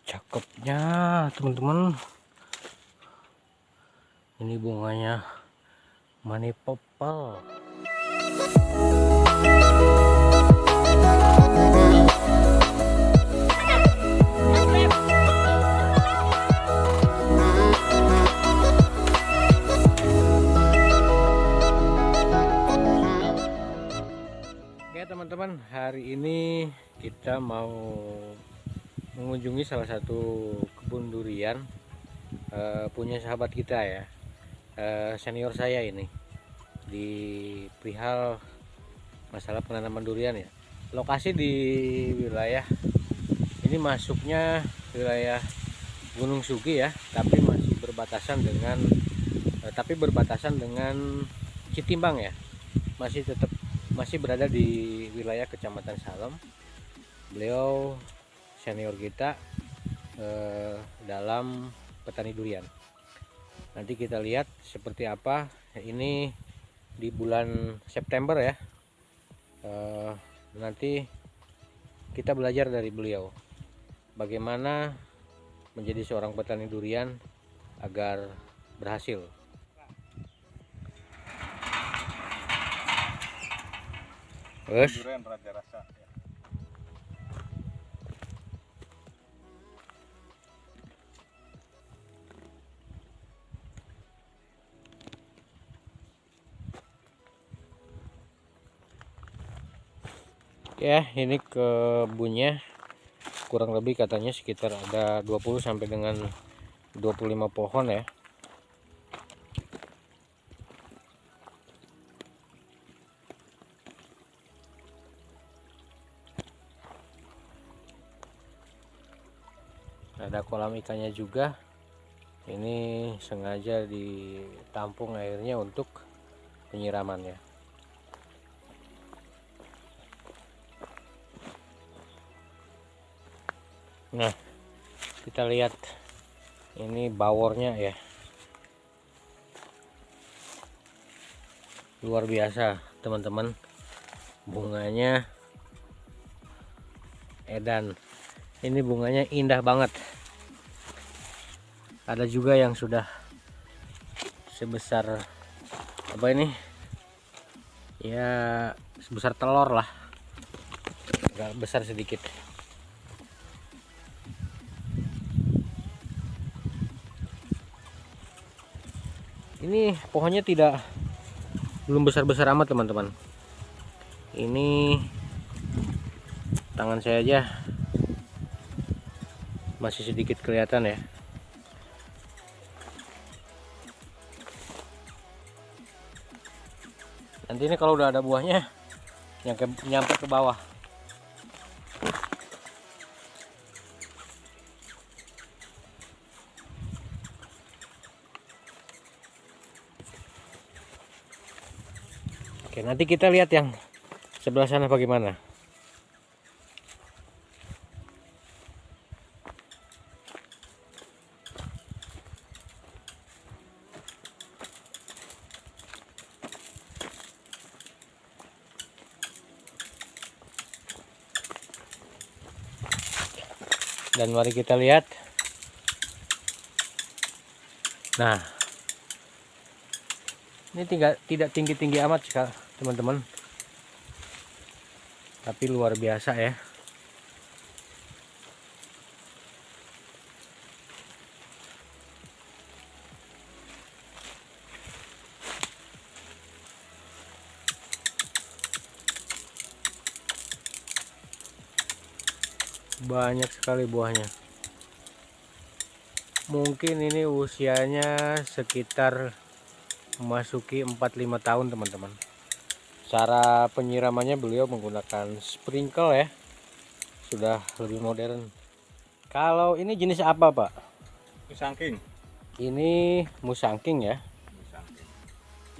Cakepnya teman-teman, ini bunganya money purple. Oke teman-teman, hari ini kita mau mengunjungi salah satu kebun durian punya sahabat kita ya, senior saya ini, di perihal masalah penanaman durian ya. Lokasi di wilayah ini masuknya wilayah Gunung Sugi ya, tapi berbatasan dengan Citimbang ya. Masih berada di wilayah Kecamatan Salem. Beliau senior kita dalam petani durian. Nanti kita lihat seperti apa ini di bulan September ya. Nanti kita belajar dari beliau bagaimana menjadi seorang petani durian agar berhasil. Durian Raja Rasa. Ya, ini kebunnya kurang lebih katanya sekitar ada 20 sampai dengan 25 pohon ya. Ada kolam ikannya juga. Ini sengaja ditampung airnya untuk penyiramannya. Nah, kita lihat ini bawornya ya, luar biasa teman-teman, bunganya edan. Ini bunganya indah banget. Ada juga yang sudah sebesar apa ini ya, sebesar telur lah, agak besar sedikit. Ini pohonnya belum besar-besar amat teman-teman. Ini tangan saya aja masih sedikit kelihatan ya. Nanti ini kalau udah ada buahnya nyampe ke bawah. Oke, nanti kita lihat yang sebelah sana bagaimana. Dan mari kita lihat. Nah, ini tidak tinggi-tinggi amat teman-teman, tapi luar biasa ya. Banyak sekali buahnya. Mungkin ini usianya sekitar memasuki 4-5 tahun teman-teman. Cara penyiramannya beliau menggunakan sprinkle ya, sudah lebih modern. Kalau ini jenis apa Pak? Musangking. Ini musangking ya. Musangking.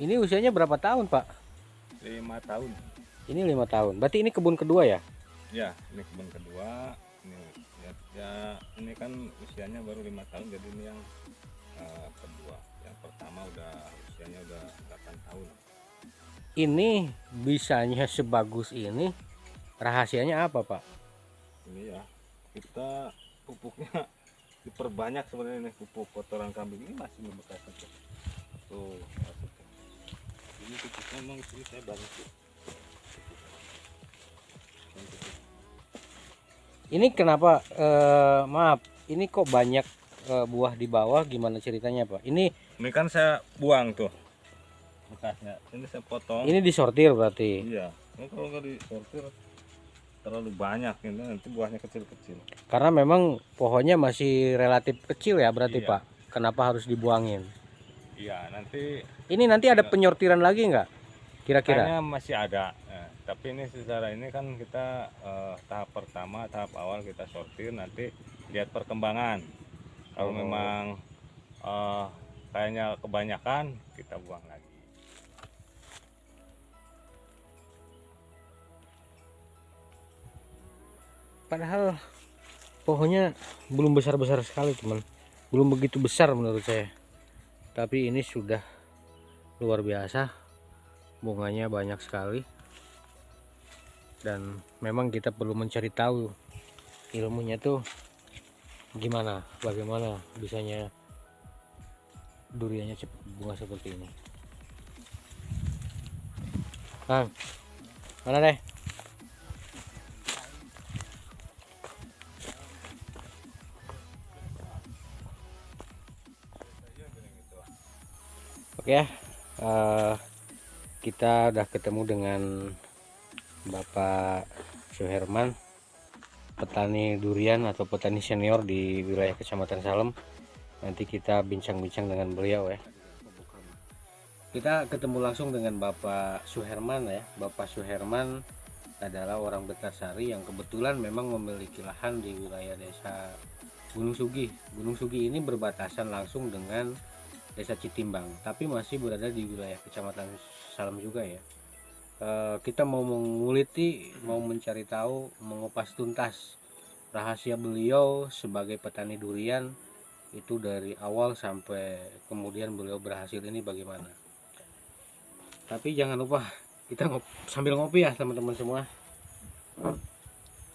Ini usianya berapa tahun Pak? 5 tahun. Ini 5 tahun. Berarti ini kebun kedua ya? Ya, ini kebun kedua. Ini kan usianya baru 5 tahun, jadi ini yang kedua. Yang pertama usianya udah 8 tahun. Ini bisanya sebagus ini, rahasianya apa Pak? Ini ya, kita pupuknya perbanyak sebenarnya nih pupuk kotoran kambing ini masih membekas tuh. Tuh, masuk. Ini pupuknya memang sini saya banyak tuh. Ini kenapa maaf, ini kok banyak buah di bawah, gimana ceritanya Pak? Ini Kan saya buang tuh bekasnya. Ini saya potong. ini disortir berarti. Iya. Ini kalau nggak disortir terlalu banyak ini nanti buahnya kecil-kecil. Karena memang pohonnya masih relatif kecil ya berarti Iya. Pak. Kenapa harus dibuangin? Iya, nanti Ini nanti ada penyortiran lagi nggak? Kira-kira? kayaknya masih ada. Tapi ini secara ini kan kita tahap pertama, tahap awal kita sortir, nanti lihat perkembangan. Kalau memang kayaknya kebanyakan, kita buang lagi. Padahal pohonnya belum besar-besar sekali teman. Belum begitu besar menurut saya. Tapi ini sudah luar biasa. Bunganya banyak sekali. Dan memang kita perlu mencari tahu ilmunya tuh gimana, bagaimana bisanya duriannya cepat bunga seperti ini. Kang, mana deh? Oke ya, kita udah ketemu dengan Bapak Suherman, petani durian atau petani senior di wilayah Kecamatan Salem. Nanti kita bincang-bincang dengan beliau ya. Kita ketemu langsung dengan Bapak Suherman ya. Bapak Suherman adalah orang Betarsari yang kebetulan memang memiliki lahan di wilayah desa Gunung Sugi. Gunung Sugi ini berbatasan langsung dengan desa Citimbang, tapi masih berada di wilayah Kecamatan Salem juga ya. Kita mau menguliti, mau mencari tahu, mengupas tuntas rahasia beliau sebagai petani durian itu dari awal sampai kemudian beliau berhasil ini bagaimana. Tapi jangan lupa kita sambil ngopi ya teman-teman semua.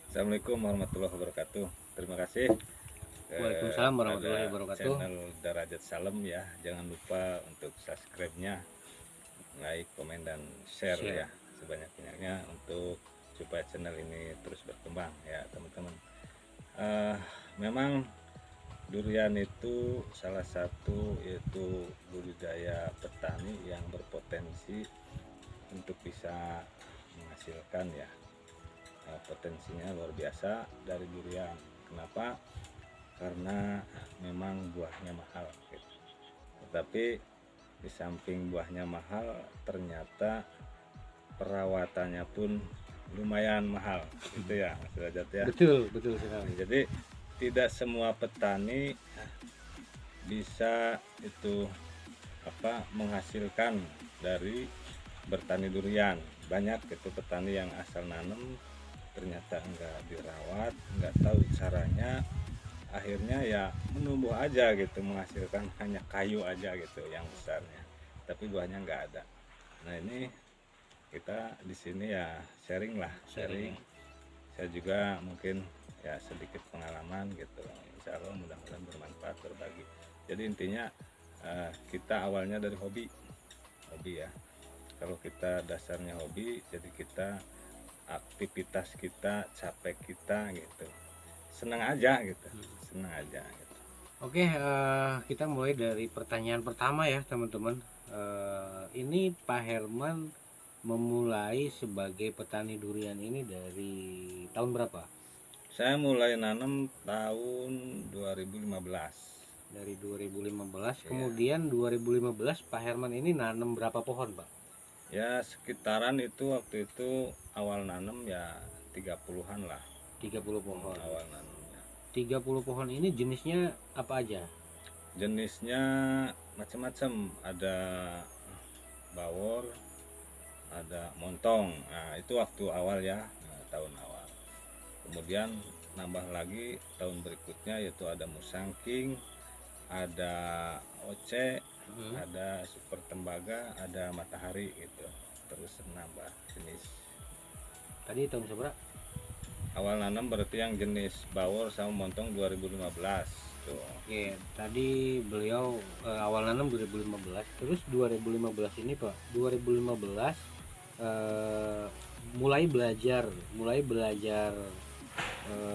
Assalamualaikum warahmatullahi wabarakatuh. Terima kasih. Waalaikumsalam warahmatullahi wabarakatuh. Channel Derajat Salem ya. Jangan lupa untuk subscribe-nya, like, komen dan share ya sebanyak-banyaknya untuk supaya channel ini terus berkembang ya teman-teman. Memang durian itu salah satu yaitu budidaya petani yang berpotensi untuk bisa menghasilkan ya. Potensinya luar biasa dari durian. Kenapa? Karena memang buahnya mahal gitu. Tetapi di samping buahnya mahal ternyata perawatannya pun lumayan mahal gitu ya Mas Derajat ya. Betul sekali. Jadi tidak semua petani bisa itu menghasilkan dari bertani durian. Banyak itu petani yang asal nanam ternyata enggak dirawat, enggak tahu caranya, akhirnya ya menumbuh aja gitu, menghasilkan hanya kayu aja gitu yang besarnya, tapi buahnya nggak ada. Nah ini kita di sini ya sharing. Saya juga mungkin ya sedikit pengalaman gitu, insya Allah mudah-mudahan bermanfaat, berbagi. Jadi intinya kita awalnya dari hobi ya. Kalau kita dasarnya hobi, jadi kita aktivitas kita, capek kita gitu, senang aja gitu. Oke, kita mulai dari pertanyaan pertama ya teman-teman. Ini Pak Herman memulai sebagai petani durian ini dari tahun berapa? Saya mulai nanam tahun 2015. Dari 2015, ya. Kemudian 2015 Pak Herman ini nanam berapa pohon Pak? Ya sekitaran itu, waktu itu awal nanam ya 30-an lah. 30 pohon awal nanamnya. 30 pohon ini jenisnya apa aja? Jenisnya macam-macam, ada bawor, ada montong. Nah itu waktu awal ya, tahun awal. Kemudian nambah lagi tahun berikutnya, yaitu ada musangking, ada oce, ada super tembaga, ada matahari gitu. Terus nambah jenis. Tadi tahun seberapa? Awal nanam berarti yang jenis bawor sama montong 2015. gitu. Oke, tadi beliau awal nanam 2015, terus 2015 ini Pak, 2015 eh, mulai belajar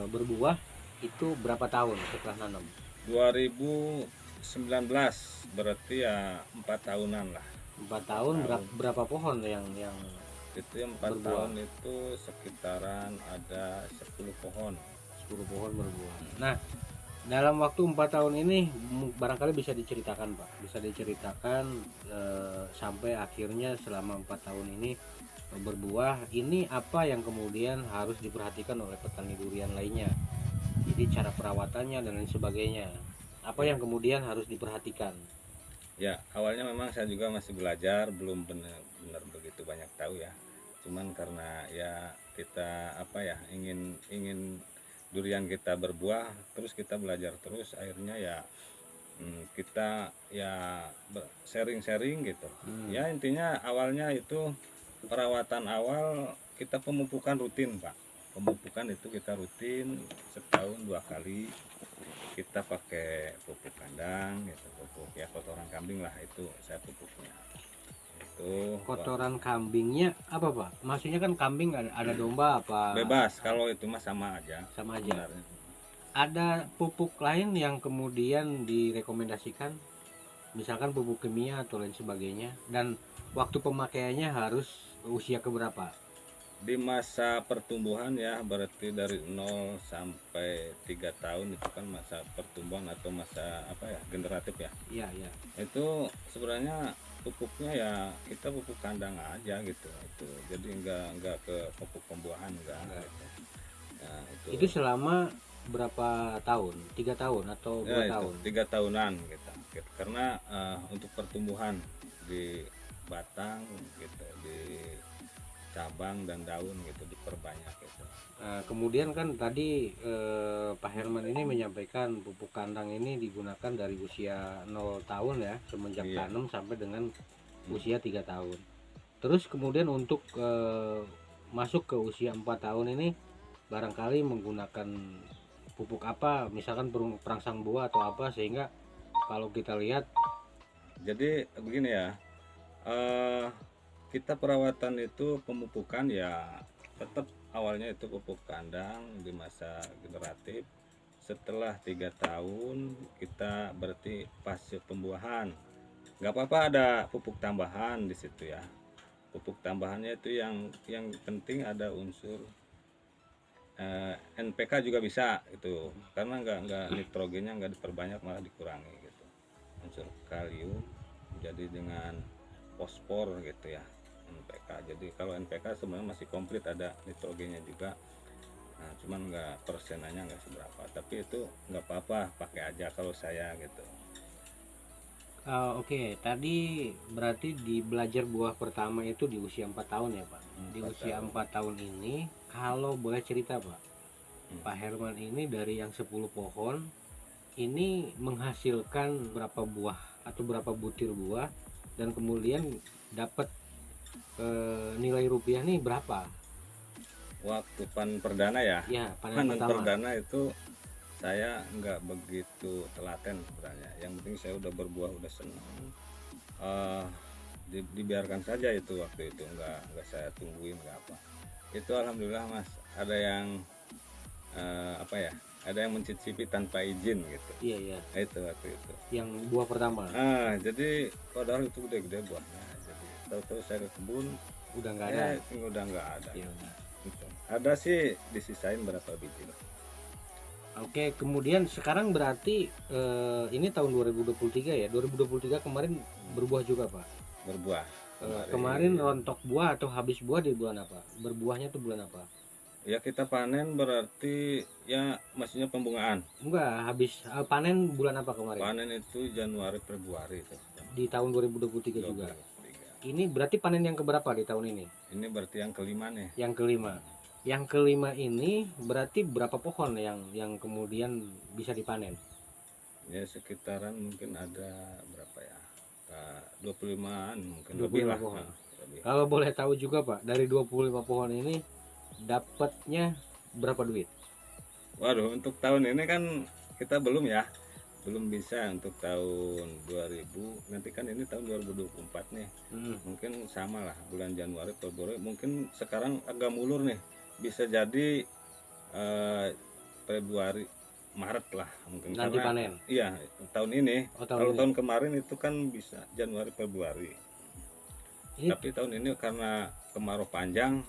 berbuah itu berapa tahun setelah nanam? 2019 berarti ya 4 tahunan lah. 4 tahun, 4 tahun berapa pohon yang itu yang 4 berbuah? tahun itu sekitaran ada 10 pohon. 10 pohon berbuah. Nah, dalam waktu 4 tahun ini barangkali bisa diceritakan Pak, bisa diceritakan sampai akhirnya selama 4 tahun ini berbuah, ini apa yang kemudian harus diperhatikan oleh petani durian lainnya, jadi cara perawatannya dan lain sebagainya, apa Ya, yang kemudian harus diperhatikan? ya awalnya memang saya juga masih belajar, belum benar-benar begitu banyak tahu ya. Cuman karena ya kita apa ya ingin ingin durian kita berbuah, terus kita belajar terus, akhirnya ya kita ya sharing-sharing gitu. Hmm. Ya intinya awalnya itu perawatan awal kita pemupukan rutin Pak. Pemupukan itu kita rutin setahun 2 kali. Kita pakai pupuk kandang gitu, pupuk ya kotoran kambing lah itu saya pupuknya. Itu Kotoran kambingnya apa Pak? Maksudnya kan kambing ada domba apa? bebas kalau itu mah sama aja Sama aja. sebenarnya. Ada pupuk lain yang kemudian direkomendasikan, misalkan pupuk kimia atau lain sebagainya, dan waktu pemakaiannya harus usia keberapa? Di masa pertumbuhan ya berarti dari 0 sampai 3 tahun itu kan masa pertumbuhan atau masa apa ya generatif ya. Iya, iya. Itu sebenarnya pupuknya ya kita pupuk kandang aja gitu itu, jadi enggak ke pupuk pembuahan enggak Enggak. gitu. Nah, Itu selama berapa tahun? 3 tahun atau ya 2 tahun? 3 tahunan gitu. Karena untuk pertumbuhan di batang gitu, di cabang dan daun gitu diperbanyak gitu. Kemudian kan tadi Pak Herman ini menyampaikan pupuk kandang ini digunakan dari usia 0 tahun ya, semenjak Iya. tanam sampai dengan usia 3 tahun. Terus kemudian untuk masuk ke usia 4 tahun ini barangkali menggunakan pupuk apa, misalkan perangsang buah atau apa, sehingga kalau kita lihat Jadi begini ya, eh, kita perawatan itu pemupukan ya tetap awalnya itu pupuk kandang di masa generatif. Setelah 3 tahun kita berarti fase pembuahan. Nggak apa-apa ada pupuk tambahan di situ ya. Pupuk tambahannya itu yang penting ada unsur NPK juga bisa itu, karena nggak nitrogennya nggak diperbanyak malah dikurangi gitu. Unsur kalium jadi dengan fosfor gitu ya NPK. Jadi kalau NPK sebenarnya masih komplit ada nitrogennya juga. Nah, cuman nggak persenannya nggak seberapa, tapi itu nggak apa-apa pakai aja kalau saya gitu. oke, tadi berarti di belajar buah pertama itu di usia 4 tahun ya Pak. Di 4 usia tahun. 4 tahun ini, kalau boleh cerita Pak, Pak Hmm. Herman ini dari yang 10 pohon ini menghasilkan berapa buah atau berapa butir buah, dan kemudian dapat nilai rupiah nih berapa? Waktu panen perdana ya, Ya, panen panen pertama. perdana itu saya nggak begitu telaten sebenarnya. Yang penting saya udah berbuah udah senang. Eh, dibiarkan saja itu waktu itu nggak saya tungguin nggak apa. Itu alhamdulillah Mas ada yang apa ya, ada yang mencicipi tanpa izin gitu. Iya, iya. Nah, itu waktu itu. Yang buah pertama Jadi padahal itu gede-gede buahnya. Jadi tahu-tahu saya ke kebun, udah nggak ada. udah nggak ada. Ya. Gitu. Ada sih disisain berapa biji lah. Oke, kemudian sekarang berarti ini tahun 2023 ya. 2023 kemarin berbuah juga, Pak. Berbuah. Kemarin rontok buah atau habis buah di bulan apa? Berbuahnya tuh bulan apa? Ya kita panen berarti ya maksudnya pembungaan. Enggak, habis panen bulan apa kemarin? Panen itu Januari Februari itu. Di tahun 2023 juga. 23. Ini berarti panen yang keberapa di tahun ini? Ini berarti yang kelima nih. Yang kelima. Yang kelima ini berarti berapa pohon yang kemudian bisa dipanen? Ya sekitaran mungkin ada berapa ya? 25-an mungkin 25 lebih lah. pohon. Lebih. Kalau boleh tahu juga Pak, dari 25 pohon ini dapatnya berapa duit? Waduh, untuk tahun ini kan kita belum ya. belum bisa untuk tahun 2000, nanti kan ini tahun 2024 nih. Mungkin sama lah bulan Januari Februari, mungkin sekarang agak mulur nih, bisa jadi Februari Maret lah mungkin, Nanti karena panen. iya tahun ini. Tahun Kalau ini. tahun kemarin itu kan bisa Januari Februari, Ini tapi tahun ini karena kemarau panjang,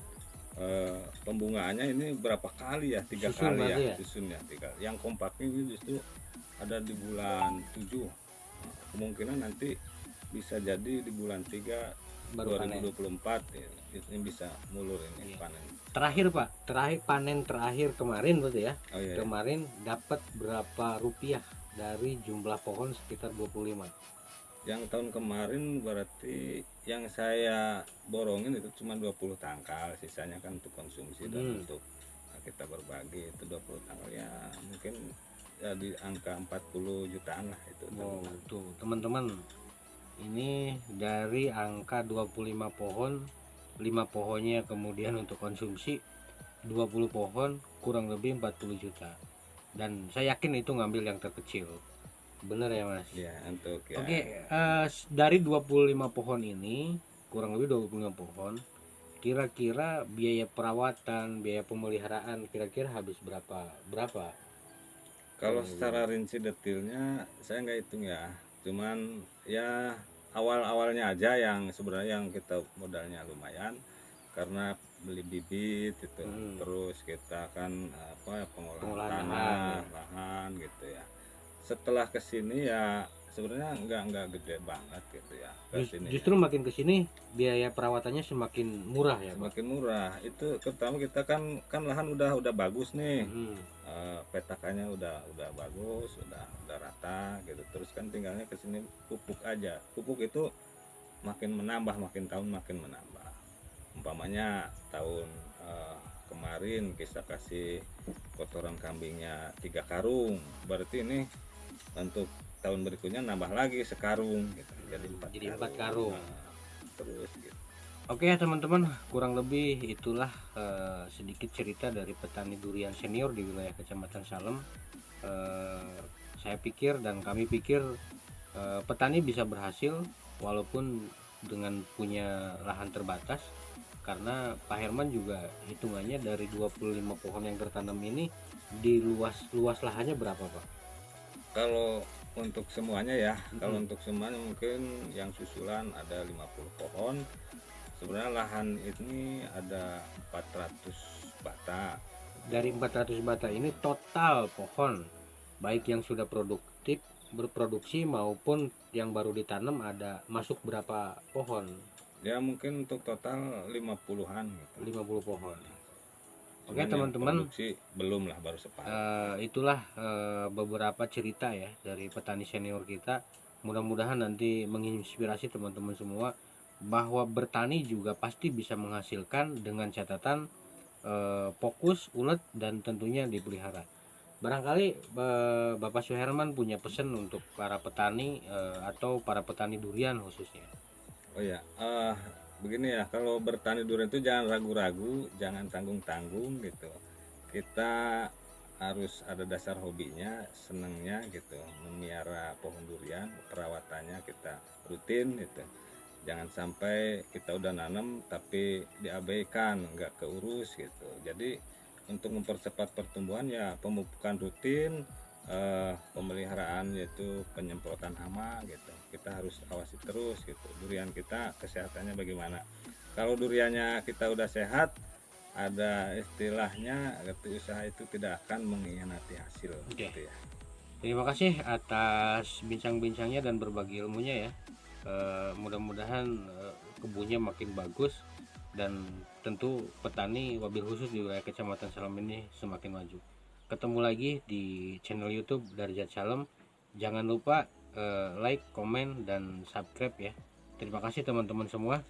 pembungaannya ini berapa kali ya, 3 Susun kali berarti ya, ya? susun ya 3. Yang kompaknya ini justru ada di bulan 7. Nah, kemungkinan nanti bisa jadi di bulan 3 baru panen. 2024 ini bisa mulur ini Iya. panen. Terakhir Pak, panen terakhir kemarin berarti ya. Oh iya, iya. Kemarin dapat berapa rupiah dari jumlah pohon sekitar 25. Yang tahun kemarin berarti yang saya borongin itu cuma 20 tangkal, sisanya kan untuk konsumsi dan untuk kita berbagi. Itu 20 tangkal ya, mungkin ya di angka 40 jutaan lah itu. Oh, tuh teman-teman. Ini dari angka 25 pohon, 5 pohonnya kemudian untuk konsumsi, 20 pohon kurang lebih 40 juta. Dan saya yakin itu ngambil yang terkecil. Bener ya Mas? Ya, untuk ya. Oke, dari 25 pohon ini, kurang lebih 25 pohon, kira-kira biaya perawatan, biaya pemeliharaan kira-kira habis berapa? Kalau secara rinci detailnya saya nggak hitung ya, cuman ya awal-awalnya aja yang sebenarnya yang kita modalnya lumayan, karena beli bibit itu, terus kita kan pengolahan tanah, lahan gitu ya. Setelah kesini ya sebenarnya nggak gede banget gitu ya. Justru makin kesini biaya perawatannya semakin murah ya, semakin murah. Itu terutama kita kan lahan udah bagus nih, petakannya udah bagus, udah rata gitu. Terus kan tinggalnya kesini pupuk aja. Pupuk itu makin menambah, makin tahun makin menambah. Umpamanya tahun kemarin kita kasih kotoran kambingnya 3 karung, berarti ini untuk tahun berikutnya nambah lagi sekarung gitu, jadi 4 karung. Nah, terus gitu. Oke ya teman-teman, kurang lebih itulah sedikit cerita dari petani durian senior di wilayah Kecamatan Salem. Saya pikir dan kami pikir petani bisa berhasil walaupun dengan punya lahan terbatas, karena Pak Herman juga hitungannya dari 25 pohon yang tertanam ini di luas lahannya berapa Pak? Kalau untuk semuanya ya, kalau untuk semuanya mungkin yang susulan ada 50 pohon. Sebenarnya lahan ini ada 400 bata. Dari 400 bata ini total pohon baik yang sudah produktif berproduksi maupun yang baru ditanam ada masuk berapa pohon? Ya mungkin untuk total 50-an gitu. 50 pohon. Oke teman-teman, belum lah, baru separuh. Itulah beberapa cerita ya dari petani senior kita. Mudah-mudahan nanti menginspirasi teman-teman semua bahwa bertani juga pasti bisa menghasilkan dengan catatan fokus, ulet, dan tentunya dipelihara. Barangkali Bapak Suherman punya pesan untuk para petani atau para petani durian khususnya. Oh ya, begini ya, kalau bertani durian itu jangan ragu-ragu, jangan tanggung-tanggung gitu. Kita harus ada dasar hobinya, senangnya gitu, memelihara pohon durian, perawatannya kita rutin gitu. Jangan sampai kita udah nanam tapi diabaikan, nggak keurus gitu. Jadi untuk mempercepat pertumbuhan ya pemupukan rutin, pemeliharaan yaitu penyemprotan hama gitu. Kita harus awasi terus gitu, durian kita kesehatannya bagaimana. Kalau duriannya kita udah sehat, ada istilahnya gitu, usaha itu tidak akan mengkhianati hasil. Gitu ya. Terima kasih atas bincang-bincangnya dan berbagi ilmunya ya. Mudah-mudahan kebunnya makin bagus dan tentu petani wabil khusus di wilayah Kecamatan Salem ini semakin maju. Ketemu lagi di channel YouTube Darjat Salem. Jangan lupa like, komen, dan subscribe ya. Terima kasih teman-teman semua.